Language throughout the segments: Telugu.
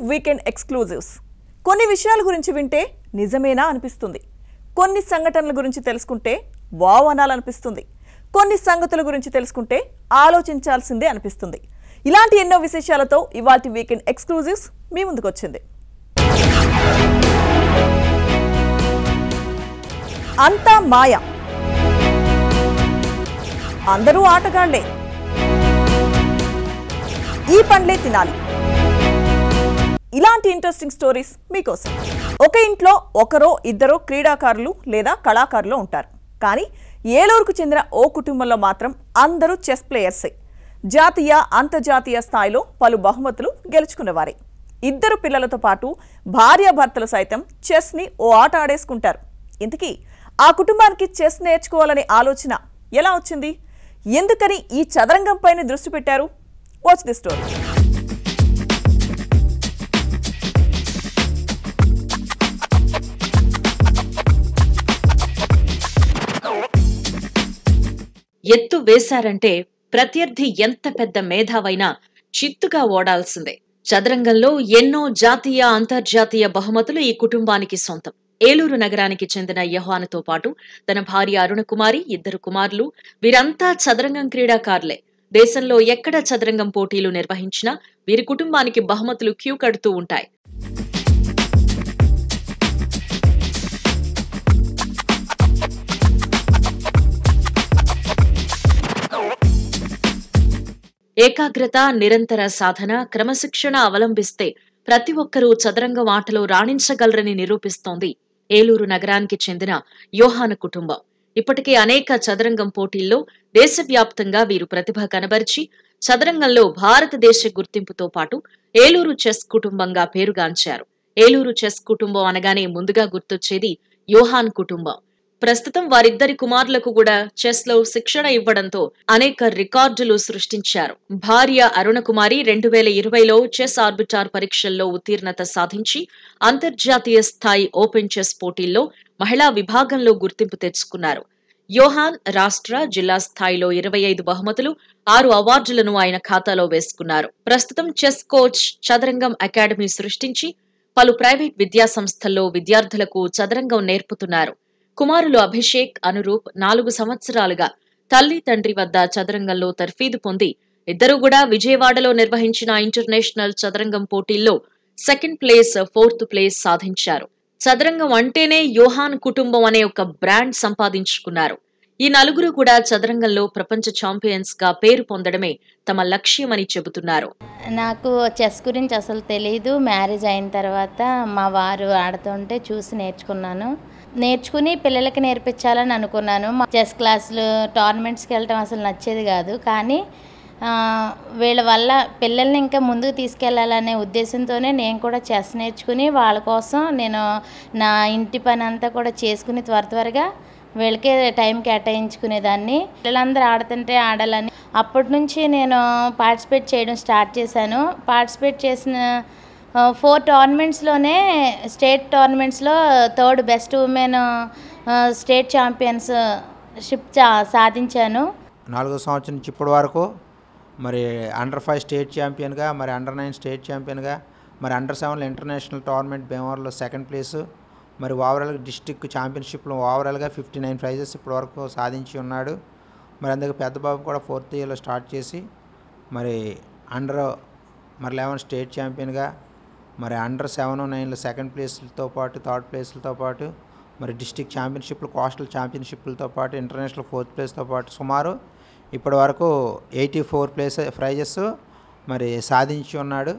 Weekend exclusives. కొన్ని విషయాల గురించి వింటే నిజమేనా అనిపిస్తుంది. కొన్ని సంఘటనల గురించి తెలుసుకుంటే వావ్ అనాలనిపిస్తుంది. కొన్ని సంగతుల గురించి తెలుసుకుంటే ఆలోచించాల్సిందే అనిపిస్తుంది. ఇలాంటి ఎన్నో విశేషాలతో ఇవాల్టి వీకెండ్ ఎక్స్క్లూజివ్స్ మీ ముందుకు వచ్చింది. అంతా మాయ, అందరూ ఆటగాళ్లే, ఈ పండ్లే తినాలి. ఇలాంటి ఇంట్రెస్టింగ్ స్టోరీస్ మీకోసం. ఒక ఇంట్లో ఒకరో ఇద్దరో క్రీడాకారులు లేదా కళాకారులు ఉంటారు. కానీ ఏలూరుకు చెందిన ఓ కుటుంబంలో మాత్రం అందరూ చెస్ ప్లేయర్సే. జాతీయ అంతర్జాతీయ స్థాయిలో పలు బహుమతులు గెలుచుకున్నవారే. ఇద్దరు పిల్లలతో పాటు భార్యాభర్తలు సైతం చెస్ని ఓ ఆట ఆడేసుకుంటారు. ఇంతకీ ఆ కుటుంబానికి చెస్ నేర్చుకోవాలనే ఆలోచన ఎలా వచ్చింది? ఎందుకని ఈ చదరంగం పైన దృష్టి పెట్టారు? Watch the story. ఎత్తు వేశారంటే ప్రత్యర్థి ఎంత పెద్ద మేధావైనా చిత్తుగా ఓడాల్సిందే. చదరంగంలో ఎన్నో జాతీయ అంతర్జాతీయ బహుమతులు ఈ కుటుంబానికి సొంతం. ఏలూరు నగరానికి చెందిన యోహాన్తో పాటు తన భార్య అరుణకుమారి, ఇద్దరు కుమారులు, వీరంతా చదరంగం క్రీడాకారులే. దేశంలో ఎక్కడ చదరంగం పోటీలు నిర్వహించినా వీరి కుటుంబానికి బహుమతులు క్యూ కడుతూ ఉంటాయి. ఏకాగ్రత, నిరంతర సాధన, క్రమశిక్షణ అవలంబిస్తే ప్రతి ఒక్కరూ చదరంగం ఆటలో రాణించగలరని నిరూపిస్తోంది ఏలూరు నగరానికి చెందిన యోహాన్ కుటుంబం. ఇప్పటికే అనేక చదరంగం పోటీల్లో దేశవ్యాప్తంగా వీరు ప్రతిభ కనబరిచి చదరంగంలో భారతదేశ గుర్తింపుతో పాటు ఏలూరు చెస్ కుటుంబంగా పేరుగాంచారు. ఏలూరు చెస్ కుటుంబం అనగానే ముందుగా గుర్తొచ్చేది యోహాన్ కుటుంబం. ప్రస్తుతం వారిద్దరి కుమారులకు కూడా చెస్ లో శిక్షణ ఇవ్వడంతో అనేక రికార్డులు సృష్టించారు. భార్య అరుణకుమారి 2020లో చెస్ ఆర్బిటార్ పరీక్షల్లో ఉత్తీర్ణత సాధించి అంతర్జాతీయ స్థాయి ఓపెన్ చెస్ పోటీల్లో మహిళా విభాగంలో గుర్తింపు తెచ్చుకున్నారు. యోహాన్ రాష్ట్ర, జిల్లా స్థాయిలో 25 బహుమతులు, 6 అవార్డులను ఆయన ఖాతాలో వేసుకున్నారు. ప్రస్తుతం చెస్ కోచ్, చదరంగం అకాడమీ సృష్టించి పలు ప్రైవేట్ విద్యా సంస్థల్లో విద్యార్థులకు చదరంగం నేర్పుతున్నారు. కుమారులు అభిషేక్, అనురూప్ 4 సంవత్సరాలుగా తల్లి తండ్రి వద్ద చదరంగంలో తర్ఫీదు పొంది ఇద్దరు కూడా విజయవాడలో నిర్వహించిన ఇంటర్నేషనల్ చదరంగం పోటీల్లో 2nd ప్లేస్, 4th ప్లేస్ సాధించారు. చదరంగం అంటేనే యోహాన్ కుటుంబం అనే ఒక బ్రాండ్ సంపాదించుకున్నారు. ఈ నలుగురు కూడా చదరంగంలో ప్రపంచ ఛాంపియన్స్ గా పేరు పొందడమే తమ లక్ష్యమని చెబుతున్నారు. నాకు చెస్ గురించి అసలు తెలీదు. మ్యారేజ్ అయిన తర్వాత మా వారు ఆడుతుంటే చూసి నేర్చుకుని పిల్లలకి నేర్పించాలని అనుకున్నాను. మా చెస్ క్లాసులు, టోర్నమెంట్స్కి వెళ్ళటం అసలు నచ్చేది కాదు. కానీ వీళ్ళ వల్ల పిల్లల్ని ఇంకా ముందుకు తీసుకెళ్లాలనే ఉద్దేశంతోనే నేను కూడా చెస్ నేర్చుకుని వాళ్ళ కోసం నేను నా ఇంటి పని అంతా కూడా చేసుకుని త్వరగా వీళ్ళకే టైం కేటాయించుకునేదాన్ని. పిల్లలందరూ ఆడుతుంటే ఆడాలని అప్పటి నుంచి నేను పార్టిసిపేట్ చేయడం స్టార్ట్ చేశాను. పార్టిసిపేట్ చేసిన 4 టోర్నమెంట్స్లోనే స్టేట్ టోర్నమెంట్స్లో 3rd best woman state championship సాధించాను. 4వ సంవత్సరం నుంచి ఇప్పటి వరకు మరి అండర్-5 స్టేట్ ఛాంపియన్గా, మరి అండర్-9 స్టేట్ ఛాంపియన్గా, మరి అండర్-7 ఇంటర్నేషనల్ టోర్నమెంట్ భీమవరంలో 2nd ప్లేసు, మరి ఓవరాల్గా డిస్ట్రిక్ట్ ఛాంపియన్షిప్లో ఓవరాల్గా 59 ప్రైజెస్ ఇప్పటి వరకు సాధించి ఉన్నాడు. మరి అందుకే పెద్ద బాబు కూడా 4th ఇయర్లో స్టార్ట్ చేసి మరి మరి 11 స్టేట్ ఛాంపియన్గా, మరి అండర్-7, 9లో 2nd ప్లేస్లతో పాటు 3rd ప్లేస్లతో పాటు మరి డిస్ట్రిక్ట్ ఛాంపియన్షిప్లు, కోస్టల్ ఛాంపియన్షిప్లతో పాటు ఇంటర్నేషనల్ 4th ప్లేస్తో పాటు సుమారు ఇప్పటి వరకు 84 ప్రైజెస్ మరి సాధించి ఉన్నాడు.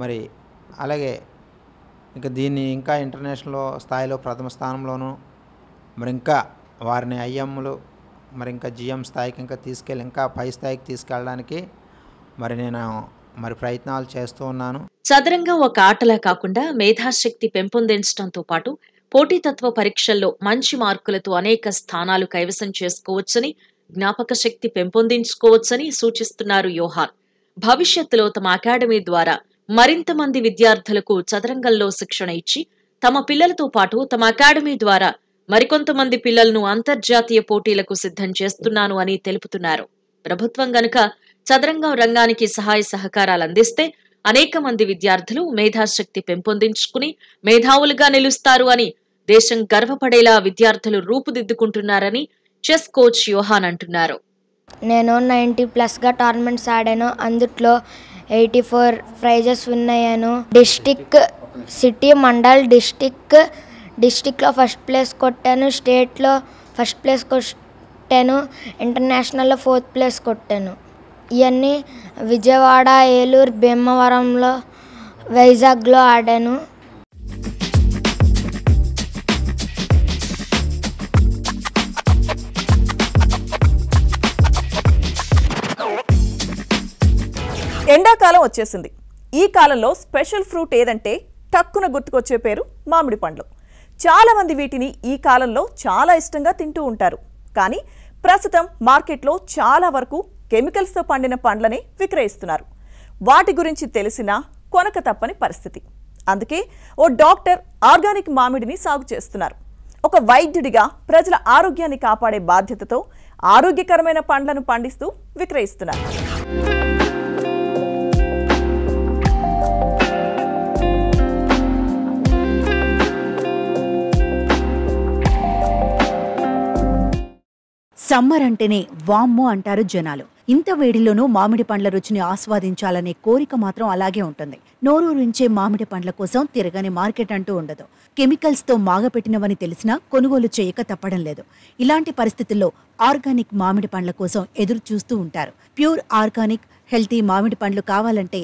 మరి అలాగే ఇంకా దీన్ని ఇంకా ఇంటర్నేషనల్ స్థాయిలో ప్రథమ స్థానంలోనూ, మరి ఇంకా వారిని ఐఎంలు, మరి ఇంకా జిఎం స్థాయికి ఇంకా తీసుకెళ్ళి ఇంకా పై స్థాయికి తీసుకెళ్ళడానికి మరి నేను ప్రయత్నాలు చేస్తూ ఉన్నాను. చదరంగం ఒక ఆటలా కాకుండా మేధాశక్తి పెంపొందించడంతో పాటు పోటీతత్వ పరీక్షల్లో మంచి మార్కులతో అనేక స్థానాలు కైవసం చేసుకోవచ్చని, జ్ఞాపక శక్తి పెంపొందించుకోవచ్చని సూచిస్తున్నారు యోహాన్. భవిష్యత్తులో తమ అకాడమీ ద్వారా మరింత మంది విద్యార్థులకు చదరంగంలో శిక్షణ ఇచ్చి తమ పిల్లలతో పాటు తమ అకాడమీ ద్వారా మరికొంతమంది పిల్లలను అంతర్జాతీయ పోటీలకు సిద్ధం చేస్తున్నాను అని తెలుపుతున్నారు. ప్రభుత్వం గనుక చదరంగం రంగానికి సహాయ సహకారాలు అందిస్తే అనేక మంది విద్యార్థులు మేధాశక్తి పెంపొందించుకుని మేధావులుగా నిలుస్తారు అని దేశం గర్వపడేలా విద్యార్థులు రూపుదిద్దుకుంటున్నారని చెస్ కోచ్ యోహాన్ అంటున్నారు. నేను 90+గా టోర్నమెంట్స్ ఆడాను. అందుట్లో 84 ప్రైజెస్ విన్ అయ్యాను. డిస్టిక్, సిటీ, మండల్, డిస్టిక్లో ఫస్ట్ ప్లేస్ కొట్టాను. స్టేట్లో ఫస్ట్ ప్లేస్ కొట్టాను. ఇంటర్నేషనల్లో 4th ప్లేస్ కొట్టాను. ఇవన్నీ విజయవాడ, ఏలూరు, భీమవరంలో, వైజాగ్లో ఆడాను. ఎండాకాలం వచ్చేసింది. ఈ కాలంలో స్పెషల్ ఫ్రూట్ ఏదంటే టక్కున గుర్తుకొచ్చే పేరు మామిడి పండ్లు. చాలా మంది వీటిని ఈ కాలంలో చాలా ఇష్టంగా తింటూ ఉంటారు. కానీ ప్రస్తుతం మార్కెట్లో చాలా వరకు కెమికల్స్తో పండిన పండ్లనే విక్రయిస్తున్నారు. వాటి గురించి తెలిసినా కొనక తప్పని పరిస్థితి. అందుకే ఓ డాక్టర్ ఆర్గానిక్ మామిడిని సాగు చేస్తున్నారు. ఒక వైద్యుడిగా ప్రజల ఆరోగ్యాన్ని కాపాడే బాధ్యతతో ఆరోగ్యకరమైన పండ్లను పండిస్తూ విక్రయిస్తున్నారు. సమ్మర్ అంటేనే వామ్మో అంటారు జనాలు. ఇంత వేడిలోనూ మామిడి పండ్ల రుచిని ఆస్వాదించాలనే కోరిక మాత్రం అలాగే ఉంటుంది. నోరూరించే మామిడి పండ్ల కోసం తిరగని మార్కెట్ అంటూ ఉండదు. కెమికల్స్తో మాగపెట్టినవని తెలిసినా కొనుగోలు చేయక తప్పడం లేదు. ఇలాంటి పరిస్థితుల్లో ఆర్గానిక్ మామిడి పండ్ల కోసం ఎదురు చూస్తూ ఉంటారు. ప్యూర్ ఆర్గానిక్ హెల్తీ మామిడి పండ్లు కావాలంటే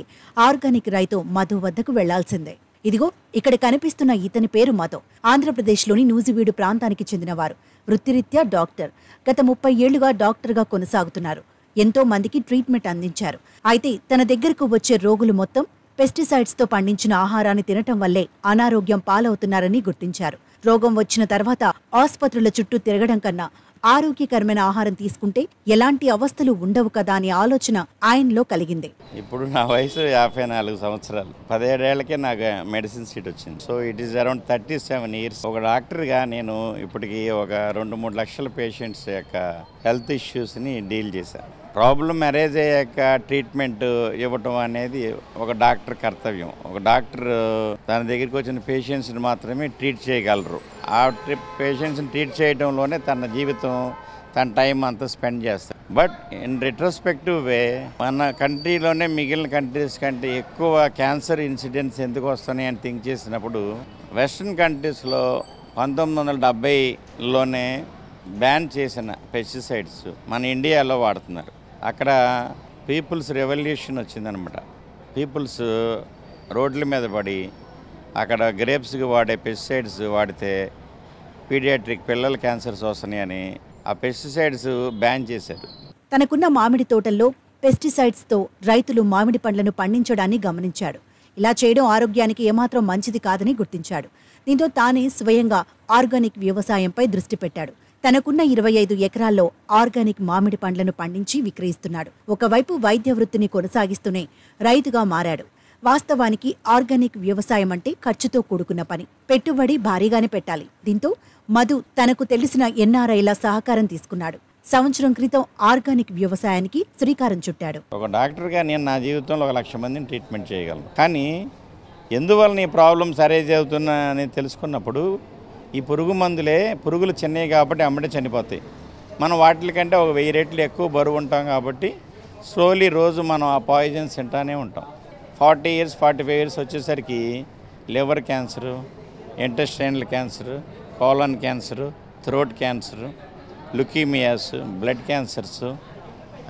ఆర్గానిక్ రైతు మధు వద్దకు వెళ్లాల్సిందే. ఇదిగో ఇక్కడ కనిపిస్తున్న ఇతని పేరు మధు. ఆంధ్రప్రదేశ్లోని నూజివీడు ప్రాంతానికి చెందినవారు. వృత్తిరీత్యా డాక్టర్. గత 30 ఏళ్లుగా డాక్టర్గా కొనసాగుతున్నారు. ఎంతో మందికి ట్రీట్మెంట్ అందించారు. అయితే తన దగ్గరకు వచ్చే రోగులు మొత్తం పెస్టిసైడ్స్తో పండించిన ఆహారాన్ని తినటం వల్లే అనారోగ్యం పాలవుతున్నారని గుర్తించారు. రోగం వచ్చిన తర్వాత ఆసుపత్రుల చుట్టూ తిరగడం కన్నా ఆరోగ్యకరమైన ఆహారం తీసుకుంటే ఎలాంటి అవస్థలు ఉండవు కదా అనే ఆలోచన ఆయనలో కలిగింది. ఇప్పుడు నా వయసు 54 సంవత్సరాలు. 17 ఏళ్లకే నాకు మెడిసిన్ సీట్ వచ్చింది. So it is around 37 years. ఒక డాక్టర్గా నేను ఇప్పటికి ఒక 2-3 లక్షల పేషెంట్స్ యొక్క హెల్త్ ఇష్యూస్ని డీల్ చేశాను. ప్రాబ్లం అరేజ్ అయ్యాక ట్రీట్మెంట్ ఇవ్వటం అనేది ఒక డాక్టర్ కర్తవ్యం. ఒక డాక్టర్ తన దగ్గరికి వచ్చిన పేషెంట్స్ని మాత్రమే ట్రీట్ చేయగలరు. ఆ పేషెంట్స్ని ట్రీట్ చేయడంలోనే తన జీవితం, తన టైం అంతా స్పెండ్ చేస్తారు. బట్ ఇన్ రిట్రోస్పెక్టివ్ వే మన కంట్రీలోనే మిగిలిన కంట్రీస్ కంటే ఎక్కువ క్యాన్సర్ ఇన్సిడెంట్స్ ఎందుకు వస్తున్నాయి అని థింక్ చేసినప్పుడు వెస్ట్రన్ కంట్రీస్లో 1970లోనే బ్యాన్ చేసిన పెస్టిసైడ్స్ మన ఇండియాలో వాడుతున్నారు. అక్కడ పీపుల్స్ రెవల్యూషన్ వచ్చిందనమాట. పీపుల్స్ రోడ్ల మీద పడి అక్కడ గ్రేప్స్కి వాడే పెస్టిసైడ్స్ వాడితే పీడియాట్రిక్ పిల్లల క్యాన్సర్స్ వస్తున్నాయని ఆ పెస్టిసైడ్స్ బ్యాన్ చేశారు. తనకున్న మామిడి తోటల్లో పెస్టిసైడ్స్తో రైతులు మామిడి పండ్లను పండించడాన్ని గమనించాడు. ఇలా చేయడం ఆరోగ్యానికి ఏమాత్రం మంచిది కాదని గుర్తించాడు. దీంతో తానే స్వయంగా ఆర్గానిక్ వ్యవసాయంపై దృష్టి పెట్టాడు. తనకున్న 25 ఎకరాల్లో ఆర్గానిక్ మామిడి పండ్లను పండించి విక్రయిస్తున్నాడు. ఒకవైపు వైద్య వృత్తిని కొనసాగిస్తూనే రైతుగా మారాడు. వాస్తవానికి ఆర్గానిక్ వ్యవసాయం అంటే ఖర్చుతో కూడుకున్న పని. పెట్టుబడి భారీగానే పెట్టాలి. దీంతో మధు తనకు తెలిసిన ఎన్ఆర్ఐల సహకారం తీసుకున్నాడు. సంవత్సరం క్రితం ఆర్గానిక్ వ్యవసాయానికి శ్రీకారం చుట్టాడు. ఒక డాక్టర్గా నేను నా జీవితంలో 1 లక్ష మందిని ట్రీట్మెంట్ చేయగలను. కానీ ఎందువల్ల ఈ ప్రాబ్లమ్స్ అరేజ్ అవుతున్నా అని తెలుసుకున్నప్పుడు ఈ పురుగు మందులే, పురుగులు చిన్నవి కాబట్టి అమ్మడే చనిపోతాయి. మనం వాటికంటే ఒక 1000 రెట్లు ఎక్కువ బరువు ఉంటాం కాబట్టి స్లోలీ రోజు మనం ఆ పాయిజన్స్ తింటానే ఉంటాం. 40 ఇయర్స్ 45 ఇయర్స్ వచ్చేసరికి liver cancer, intestinal cancer, colon cancer, throat cancer, leukaemias, blood cancers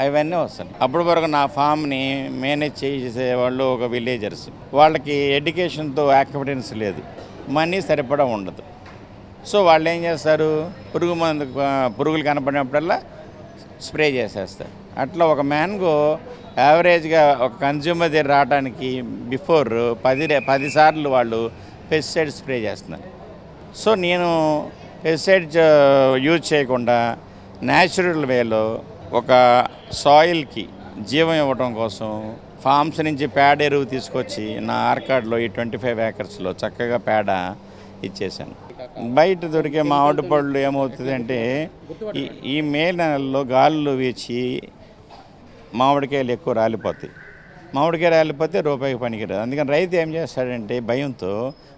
అవన్నీ వస్తాయి. అప్పటి వరకు నా ఫామ్ని మేనేజ్ చేసేవాళ్ళు ఒక విలేజర్స్. వాళ్ళకి ఎడ్యుకేషన్తో యాక్టివిటీస్ లేదు, మనీ సరిపడా ఉండదు. సో వాళ్ళు ఏం చేస్తారు, పురుగులు కనపడినప్పుడల్లా స్ప్రే చేసేస్తారు. అట్లా ఒక మ్యాన్గో యావరేజ్గా ఒక కన్జ్యూమర్ దగ్గర రావడానికి బిఫోర్ 10 సార్లు వాళ్ళు పెస్టిసైడ్ స్ప్రే చేస్తున్నారు. సో నేను పెస్టిసైడ్స్ యూజ్ చేయకుండా న్యాచురల్ వేలో ఒక సాయిల్కి జీవం ఇవ్వడం కోసం ఫార్మ్స్ నుంచి పేడ ఎరువు తీసుకొచ్చి నా ఆర్కాడ్లో ఈ 25 ఏకర్స్లో చక్కగా పేడ ఇచ్చేసాను. బయట దొరికే మామిడి పళ్ళు ఏమవుతుందంటే ఈ మే నెలలో గాలులు వీచి మామిడికాయలు ఎక్కువ రాలిపోతాయి. మామిడికాయ రాలిపోతే రూపాయికి పనికిరాదు. అందుకని రైతు ఏం చేస్తాడంటే భయంతో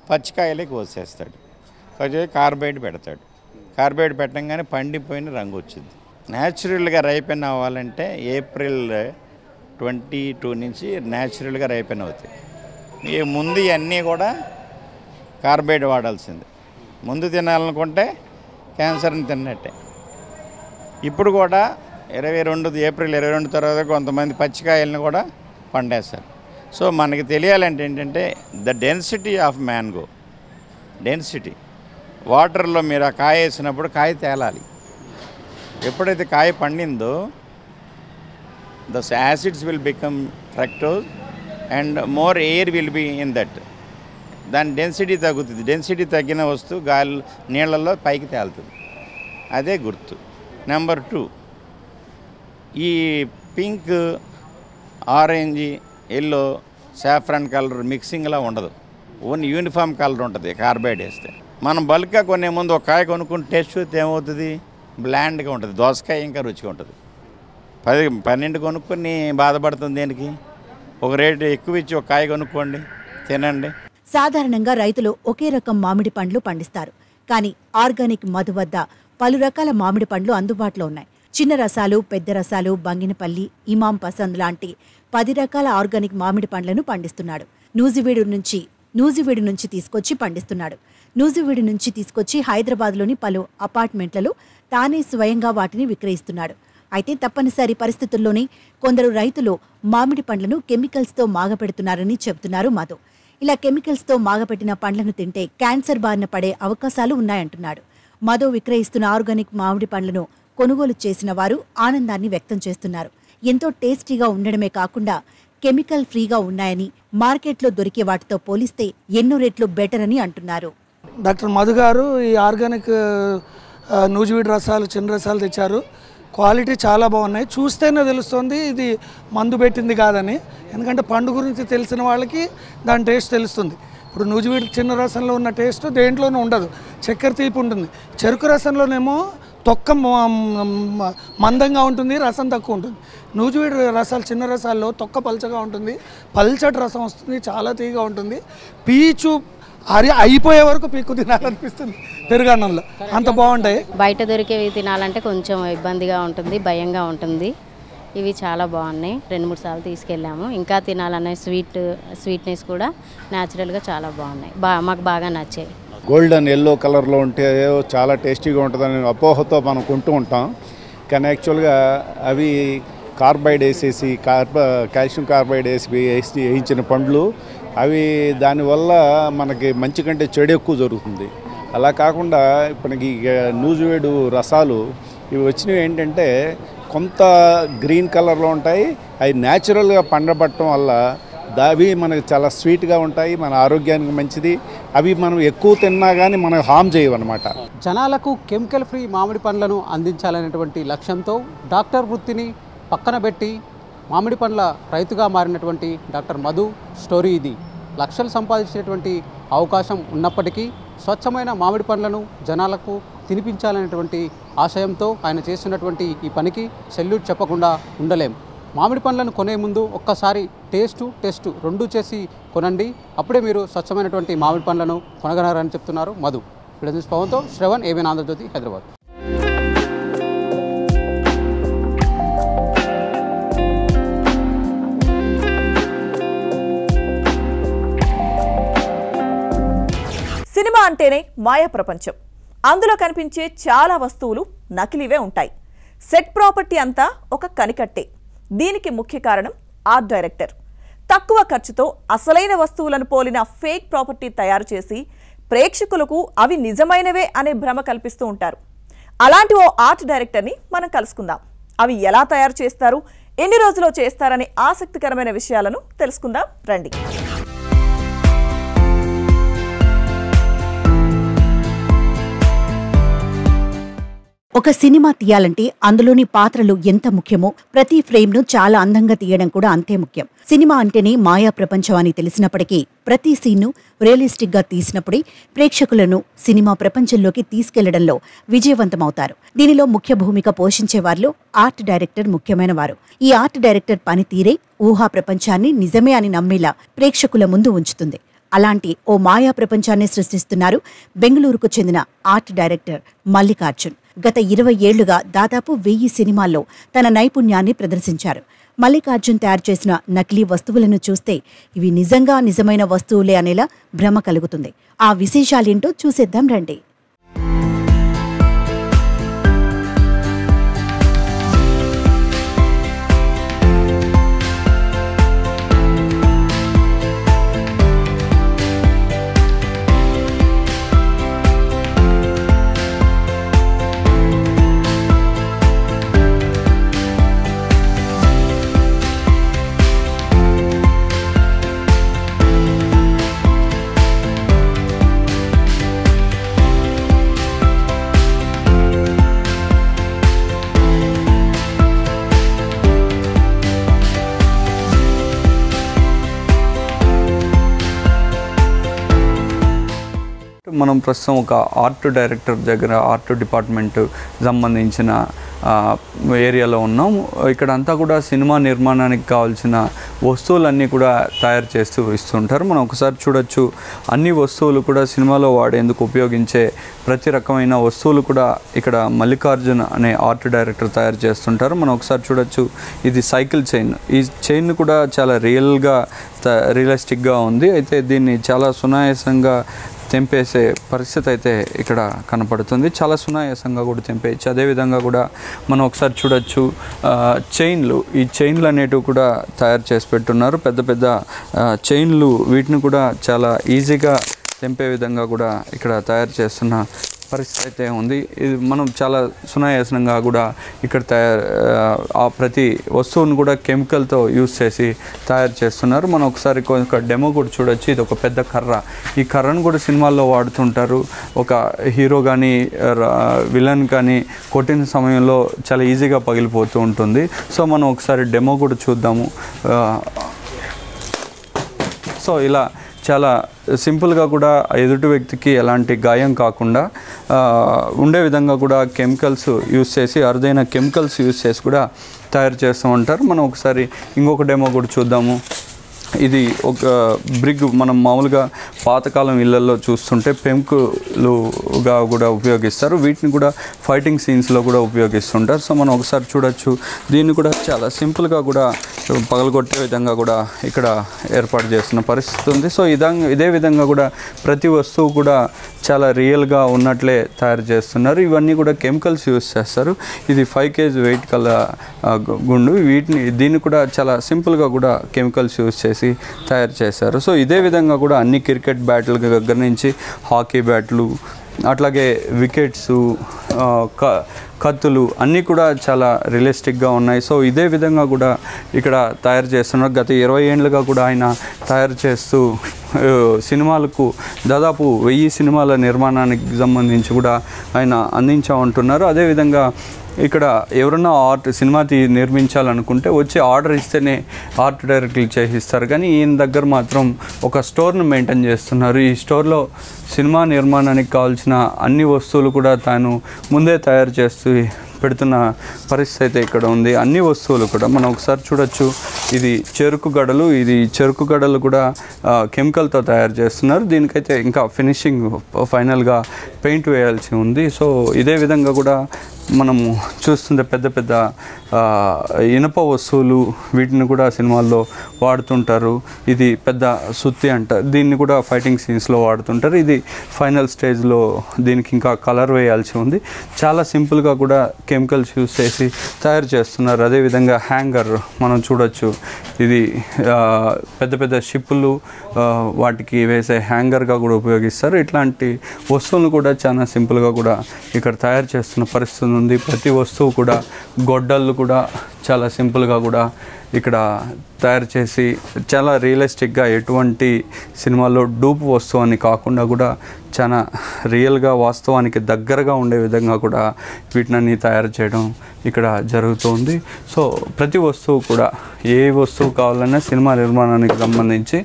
పచ్చికాయలే కోసేస్తాడు, కొంచెం కార్బైడ్ పెడతాడు. కార్బైడ్ పెట్టంగానే పండిపోయిన రంగు వచ్చింది. న్యాచురల్గా రైపెన్ అవ్వాలంటే April 22 నుంచి న్యాచురల్గా రైపెన్ అవుతాయి. ఈ ముందు ఇవన్నీ కూడా కార్బైడ్ వాడాల్సింది. ముందు తినాలనుకుంటే క్యాన్సర్ని తిన్నట్టే. ఇప్పుడు కూడా April 22 తర్వాత కొంతమంది పచ్చికాయలను కూడా పండేస్తారు. సో మనకి తెలియాలంటే ఏంటంటే the density of mango, density వాటర్లో మీరు ఆ కాయ వేసినప్పుడు కాయ తేలాలి. ఎప్పుడైతే కాయ పండిందో the acids will become fructose and more air will be in that. దాని డెన్సిటీ తగ్గుతుంది. డెన్సిటీ తగ్గిన వస్తువు గాలి నీళ్ళల్లో పైకి తేలుతుంది. అదే గుర్తు. నెంబర్ 2, ఈ pink, orange, yellow, saffron colour మిక్సింగ్లా ఉండదు. ఓన్లీ యూనిఫామ్ కలర్ ఉంటుంది కార్బైడ్ వేస్తే. మనం బల్క్గా కొనే ముందు ఒక కాయ కొనుక్కుని టేస్ట్ చూస్తే ఏమవుతుంది? బ్లాండ్గా ఉంటుంది. దోసకాయ ఇంకా రుచిగా ఉంటుంది. 12 కొనుక్కొని బాధపడుతుంది దేనికి? ఒక రేటు ఎక్కువ ఇచ్చి ఒక కాయ కొనుక్కోండి, తినండి. సాధారణంగా రైతులు ఒకే రకం మామిడి పండ్లు పండిస్తారు. కానీ ఆర్గానిక్ మధు వద్ద పలు రకాల మామిడి పండ్లు అందుబాటులో ఉన్నాయి. చిన్న రసాలు, పెద్ద రసాలు, బంగినపల్లి, ఇమాం పసంద్ లాంటి 10 రకాల ఆర్గానిక్ మామిడి పండ్లను పండిస్తున్నాడు. నూజివీడు నుంచి తీసుకొచ్చి పండిస్తున్నాడు. నూజివీడు నుంచి తీసుకొచ్చి హైదరాబాద్లోని పలు అపార్ట్మెంట్లలో తానే స్వయంగా వాటిని విక్రయిస్తున్నాడు. అయితే తప్పనిసరి పరిస్థితుల్లోనే కొందరు రైతులు మామిడి పండ్లను కెమికల్స్తో మాగపెడుతున్నారని చెబుతున్నారు మధు. ఇలా కెమికల్స్తో మాగపెట్టిన పండ్లను తింటే క్యాన్సర్ బారిన పడే అవకాశాలు ఉన్నాయంటున్నాడు. మధు విక్రయిస్తున్న ఆర్గానిక్ మామిడి పండ్లను కొనుగోలు చేసిన వారు ఆనందాన్ని వ్యక్తం చేస్తున్నారు. ఎంతో టేస్టీగా ఉండడమే కాకుండా కెమికల్ ఫ్రీగా ఉన్నాయని, మార్కెట్లో దొరికే వాటితో పోలిస్తే ఎన్నో రెట్లు బెటర్ అని అంటున్నారు. డాక్టర్ మధు గారు ఈ ఆర్గానిక్ నూజివీడు రసాలు, చిన్న రసాలు తెచ్చారు. క్వాలిటీ చాలా బాగున్నాయి. చూస్తేనే తెలుస్తుంది ఇది మందు పెట్టింది కాదని. ఎందుకంటే పండు గురించి తెలిసిన వాళ్ళకి దాని టేస్ట్ తెలుస్తుంది. ఇప్పుడు నూజివీడు చిన్న రసంలో ఉన్న టేస్ట్ దేంట్లోనూ ఉండదు. చక్కెర తీపి ఉంటుంది. చెరుకు రసంలోనేమో తొక్క మందంగా ఉంటుంది, రసం తక్కువ ఉంటుంది. నూజివీడు రసాలు, చిన్న రసాల్లో తొక్క పల్చగా ఉంటుంది, పల్చటి రసం వస్తుంది, చాలా తీగా ఉంటుంది. పీచు అయిపోయే వరకు పీకు తినాలనిపిస్తుంది పెరుగన్నంలో, అంత బాగుంటాయి. బయట దొరికేవి తినాలంటే కొంచెం ఇబ్బందిగా ఉంటుంది, భయంగా ఉంటుంది. ఇవి చాలా బాగున్నాయి. 2-3 సార్లు తీసుకెళ్ళాము. ఇంకా తినాలనే స్వీట్నెస్ కూడా న్యాచురల్గా చాలా బాగున్నాయి. మాకు బాగా నచ్చాయి. గోల్డెన్ ఎల్లో కలర్లో ఉంటే చాలా టేస్టీగా ఉంటుందని అపోహతో మనం కొంటూ ఉంటాం. కానీ యాక్చువల్గా అవి కార్బైడ్ వేసేసి కాల్షియం కార్బైడ్ వేయించిన పండ్లు అవి. దానివల్ల మనకి మంచి కంటే చెడు ఎక్కువ జరుగుతుంది. అలా కాకుండా ఇప్పటికి నూజివీడు రసాలు ఇవి వచ్చినవి ఏంటంటే కొంత గ్రీన్ కలర్లో ఉంటాయి. అవి న్యాచురల్గా పండబట్టడం వల్ల అవి మనకు చాలా స్వీట్గా ఉంటాయి, మన ఆరోగ్యానికి మంచిది. అవి మనం ఎక్కువ తిన్నా కానీ మనకు హామ్ చేయవన్నమాట. జనాలకు కెమికల్ ఫ్రీ మామిడి పండ్లను అందించాలనేటువంటి లక్ష్యంతో డాక్టర్ వృత్తిని పక్కన పెట్టి మామిడి పండ్ల రైతుగా మారినటువంటి డాక్టర్ మధు స్టోరీ ఇది. లక్షలు సంపాదించేటువంటి అవకాశం ఉన్నప్పటికీ స్వచ్ఛమైన మామిడి పండ్లను జనాలకు తినిపించాలనేటువంటి ఆశయంతో ఆయన చేస్తున్నటువంటి ఈ పనికి సెల్యూట్ చెప్పకుండా ఉండలేం. మామిడి పండ్లను కొనే ముందు ఒక్కసారి టెస్ట్ రెండు చేసి కొనండి. అప్పుడే మీరు స్వచ్ఛమైనటువంటి మామిడి పండ్లను కొనగలరని చెప్తున్నారు మధు. బిజినెస్ పవన్తో శ్రవణ్, ఏబిఎన్ ఆంధ్రజ్యోతి, హైదరాబాద్. సినిమా అంటేనే మాయా ప్రపంచం. అందులో కనిపించే చాలా వస్తువులు నకిలీవే ఉంటాయి. సెట్ ప్రాపర్టీ అంతా ఒక కనికట్టే. దీనికి ముఖ్య కారణం ఆర్ట్ డైరెక్టర్. తక్కువ ఖర్చుతో అసలైన వస్తువులను పోలిన ఫేక్ ప్రాపర్టీ తయారు చేసి ప్రేక్షకులకు అవి నిజమైనవే అనే భ్రమ కల్పిస్తూ ఉంటారు. అలాంటి ఓ ఆర్ట్ డైరెక్టర్ని మనం కలుసుకుందాం. అవి ఎలా తయారు చేస్తారు, ఎన్ని రోజుల్లో చేస్తారనే ఆసక్తికరమైన విషయాలను తెలుసుకుందాం రండి. ఒక సినిమా తీయాలంటే అందులోని పాత్రలు ఎంత ముఖ్యమో ప్రతి ఫ్రేమ్ను చాలా అందంగా తీయడం కూడా అంతే ముఖ్యం. సినిమా అంటేనే మాయా ప్రపంచం అని తెలిసినప్పటికీ ప్రతి సీన్ను రియలిస్టిక్గా తీసినప్పుడే ప్రేక్షకులను సినిమా ప్రపంచంలోకి తీసుకెళ్లడంలో విజయవంతమవుతారు. దీనిలో ముఖ్య భూమిక పోషించే వారిలో ఆర్ట్ డైరెక్టర్ ముఖ్యమైన వారు. ఈ ఆర్ట్ డైరెక్టర్ పనితీరే ఊహా ప్రపంచాన్ని నిజమే అని నమ్మేలా ప్రేక్షకుల ముందు ఉంచుతుంది. అలాంటి ఓ మాయా ప్రపంచాన్ని సృష్టిస్తున్నారు బెంగళూరుకు చెందిన ఆర్ట్ డైరెక్టర్ మల్లికార్జున్. గత 20 ఏళ్లుగా దాదాపు 1000 సినిమాల్లో తన నైపుణ్యాన్ని ప్రదర్శించారు. మల్లికార్జున్ తయారు చేసిన నకిలీ వస్తువులను చూస్తే ఇవి నిజంగా నిజమైన వస్తువులే అనేలా భ్రమ కలుగుతుంది. ఆ విశేషాలేంటో చూసేద్దాం రండి. మనం ప్రస్తుతం ఒక ఆర్ట్ డైరెక్టర్ దగ్గర ఆర్ట్ డిపార్ట్మెంట్ సంబంధించిన ఏరియాలో ఉన్నాం. ఇక్కడ అంతా కూడా సినిమా నిర్మాణానికి కావాల్సిన వస్తువులన్నీ కూడా తయారు చేస్తూ ఇస్తుంటారు. మనం ఒకసారి చూడొచ్చు, అన్ని వస్తువులు కూడా సినిమాలో వాడేందుకు ఉపయోగించే ప్రతి రకమైన వస్తువులు కూడా ఇక్కడ మల్లికార్జున్ అనే ఆర్ట్ డైరెక్టర్ తయారు చేస్తుంటారు. మనం ఒకసారి చూడొచ్చు, ఇది సైకిల్ చైన్. ఈ చైన్ కూడా చాలా రియలిస్టిక్గా ఉంది. అయితే దీన్ని చాలా సునాయాసంగా తెంపేసే పరిస్థితి అయితే ఇక్కడ కనపడుతుంది. చాలా సునాయాసంగా కూడా తెంపేయచ్చు. అదేవిధంగా కూడా మనం ఒకసారి చూడొచ్చు, చైన్లు, ఈ చైన్లు అనేటివి కూడా తయారు చేసి పెట్టున్నారు. పెద్ద పెద్ద చైన్లు, వీటిని కూడా చాలా ఈజీగా తెంపే విధంగా కూడా ఇక్కడ తయారు చేస్తున్న పరిస్థితి అయితే ఉంది. ఇది మనం చాలా సునాయాసనంగా కూడా ఇక్కడ ప్రతి వస్తువును కూడా కెమికల్తో యూజ్ చేసి తయారు చేస్తున్నారు. మనం ఒకసారి ఒక డెమో కూడా చూడొచ్చు. ఇది ఒక పెద్ద కర్ర. ఈ కర్రను కూడా సినిమాల్లో వాడుతుంటారు. ఒక హీరో కానీ విలన్ కానీ కొట్టిన సమయంలో చాలా ఈజీగా పగిలిపోతూ ఉంటుంది. సో మనం ఒకసారి డెమో కూడా చూద్దాము. సో ఇలా చాలా సింపుల్గా కూడా ఎదుటి వ్యక్తికి ఎలాంటి గాయం కాకుండా ఉండే విధంగా కూడా కెమికల్స్ యూజ్ చేసి, అరుదైన కెమికల్స్ యూజ్ చేసి కూడా తయారు చేస్తూ ఉంటారు. మనం ఒకసారి ఇంకొక డెమో కూడా చూద్దాము. ఇది ఒక బ్రిగ్. మనం మామూలుగా పాతకాలం ఇళ్లలో చూస్తుంటే పెంకులుగా కూడా ఉపయోగిస్తారు. వీటిని కూడా ఫైటింగ్ సీన్స్లో కూడా ఉపయోగిస్తుంటారు. సో మనం ఒకసారి చూడొచ్చు, దీన్ని కూడా చాలా సింపుల్గా కూడా పగలగొట్టే విధంగా కూడా ఇక్కడ ఏర్పాటు చేస్తున్న పరిస్థితి ఉంది. సో ఇదే విధంగా కూడా ప్రతి వస్తువు కూడా చాలా రియల్గా ఉన్నట్లే తయారు చేస్తున్నారు. ఇవన్నీ కూడా కెమికల్స్ యూజ్ చేస్తారు. ఇది 5 kg వెయిట్ కల గుండు. దీన్ని కూడా చాలా సింపుల్గా కూడా కెమికల్స్ యూజ్ చేసి తయారు చేశారు. సో ఇదే విధంగా కూడా అన్ని క్రికెట్ బ్యాట్ల దగ్గర నుంచి హాకీ బ్యాట్లు, అట్లాగే వికెట్స్, కత్తులు అన్నీ కూడా చాలా రియలిస్టిక్గా ఉన్నాయి. సో ఇదే విధంగా కూడా ఇక్కడ తయారు చేస్తున్నారు. గత 20 ఏళ్ళుగా కూడా ఆయన తయారు చేస్తూ సినిమాలకు దాదాపు 1000 సినిమాల నిర్మాణానికి సంబంధించి కూడా ఆయన అందించా ఉంటున్నారు. అదేవిధంగా ఇక్కడ ఎవరన్నా సినిమా నిర్మించాలనుకుంటే వచ్చి ఆర్డర్ ఇస్తేనే ఆర్ట్ డైరెక్టర్లు చేసిస్తారు. కానీ ఈయన దగ్గర మాత్రం ఒక స్టోర్ను మెయింటైన్ చేస్తున్నారు. ఈ స్టోర్లో సినిమా నిర్మాణానికి కావాల్సిన అన్ని వస్తువులు కూడా తాను ముందే తయారు చేస్తూ పెడుతున్న పరిస్థితి అయితే ఇక్కడ ఉంది. అన్ని వస్తువులు కూడా మనం ఒకసారి చూడొచ్చు. ఇది చెరుకు గడలు. ఇది చెరుకు గడలు కూడా కెమికల్తో తయారు చేస్తున్నారు. దీనికైతే ఇంకా ఫినిషింగ్ ఫైనల్గా పెయింట్ వేయాల్సి ఉంది. సో ఇదే విధంగా కూడా మనము చూస్తుంటే పెద్ద పెద్ద ఇనుప వస్తువులు, వీటిని కూడా సినిమాల్లో వాడుతుంటారు. ఇది పెద్ద సుత్తి అంటారు. దీన్ని కూడా ఫైటింగ్ సీన్స్లో వాడుతుంటారు. ఇది ఫైనల్ స్టేజ్లో దీనికి ఇంకా కలర్ వేయాల్సి ఉంది. చాలా సింపుల్గా కూడా కెమికల్స్ యూజ్ చేసి తయారు చేస్తున్నారు. అదేవిధంగా హ్యాంగర్ మనం చూడొచ్చు. ఇది పెద్ద పెద్ద షిప్పులు వాటికి వేసే హ్యాంగర్గా కూడా ఉపయోగిస్తారు. ఇట్లాంటి వస్తువులను కూడా చాలా సింపుల్గా కూడా ఇక్కడ తయారు చేస్తున్న పరిస్థితి ఉంది. ప్రతి వస్తువు కూడా, గొడ్డళ్ళు కూడా చాలా సింపుల్గా కూడా ఇక్కడ తయారు చేసి చాలా రియలిస్టిక్గా ఎటువంటి సినిమాలో డూప్ వస్తువు కాకుండా కూడా చాలా రియల్గా వాస్తవానికి దగ్గరగా ఉండే విధంగా కూడా వీటిని తయారు చేయడం ఇక్కడ జరుగుతుంది. సో ప్రతి వస్తువు కూడా ఏ వస్తువు కావాలన్నా సినిమా నిర్మాణానికి సంబంధించి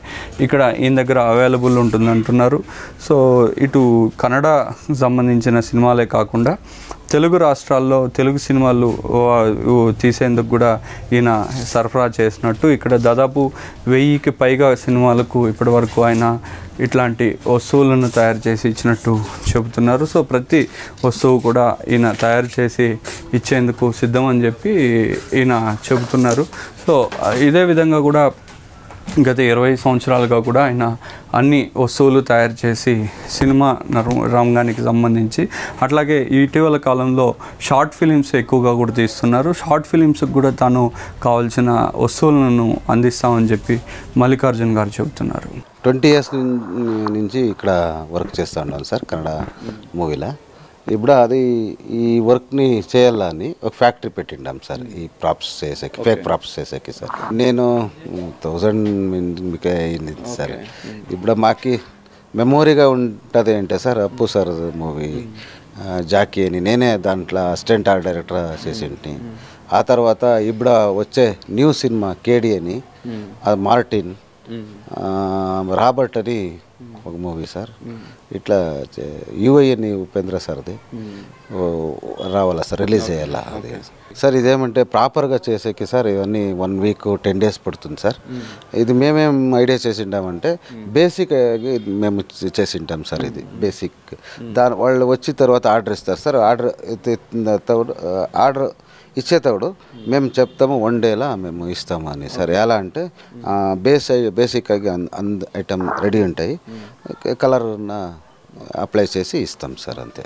ఇక్కడ ఈయన దగ్గర అవైలబుల్ ఉంటుంది అంటున్నారు. సో ఇటు కన్నడ సంబంధించిన సినిమాలే కాకుండా తెలుగు రాష్ట్రాల్లో తెలుగు సినిమాలు తీసేందుకు కూడా ఈయన సరఫరా చేసినట్టు ఇక్కడ దాదాపు 1000కి పైగా సినిమాలకు ఇప్పటివరకు ఆయన ఇట్లాంటి వస్తువులను తయారు చేసి ఇచ్చినట్టు చెబుతున్నారు. సో ప్రతి వస్తువు కూడా ఈయన తయారు చేసి ఇచ్చేందుకు సిద్ధమని చెప్పి ఈయన చెబుతున్నారు. సో ఇదే విధంగా కూడా గత 20 సంవత్సరాలుగా కూడా ఆయన అన్ని వస్తువులు తయారు చేసి సినిమా రంగానికి సంబంధించి అట్లాగే ఇటీవల కాలంలో షార్ట్ ఫిలిమ్స్ ఎక్కువగా కూడా తీస్తున్నారు. షార్ట్ ఫిలిమ్స్కి కూడా తాను కావాల్సిన వస్తువులను అందిస్తామని చెప్పి మల్లికార్జున్ గారు చెబుతున్నారు. 20 years నుంచి ఇక్కడ వర్క్ చేస్తూ ఉన్నాను సార్ కన్నడ మూవీలో. ఇప్పుడు అది ఈ వర్క్ని చేయాలని ఒక ఫ్యాక్టరీ పెట్టిండాం సార్ ఈ ప్రాప్స్ చేసేకి, ఫేక్ ప్రాప్స్ చేసేకి సార్. నేను 1000 అయింది సార్. ఇప్పుడు మాకి మెమోరీగా ఉంటుంది అంటే సార్ అప్పు సార్ మూవీ జాకీ అని నేనే దాంట్లో అసిస్టెంట్ ఆర్ట్ డైరెక్టర్ చేసింటి. ఆ తర్వాత ఇప్పుడు వచ్చే న్యూ సినిమా కేడి అని అది మార్టిన్ రాబర్ట్ అని ఒక మూవీ సార్. ఇట్లా యుఐ అని ఉపేంద్ర సార్ది రావాలా సార్, రిలీజ్ చేయాలా అది సార్. ఇదేమంటే ప్రాపర్గా చేసేకి సార్ ఇవన్నీ 1 week 10 days పడుతుంది సార్. ఇది మేమేం ఐడియా చేసిండామంటే బేసిక్ మేము చేసింటాం సార్. ఇది బేసిక్ దాని వాళ్ళు వచ్చిన తర్వాత ఆర్డర్ ఇస్తారు సార్. ఆర్డర్ ఇచ్చేటప్పుడు మేము చెప్తాము 1 dayలో మేము ఇస్తాము అని సార్. ఎలా అంటే బేసిక్గా ఐటమ్ రెడీ ఉంటాయి, కలర్ అప్లై చేసి ఇస్తాం సార్ అంతే.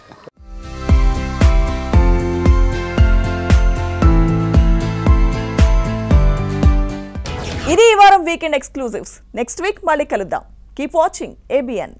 ఇది ఈ వారం వీకెండ్ ఎక్స్క్లూజివ్స్. నెక్స్ట్ వీక్ మళ్ళీ కలుద్దాం. Keep watching ABN.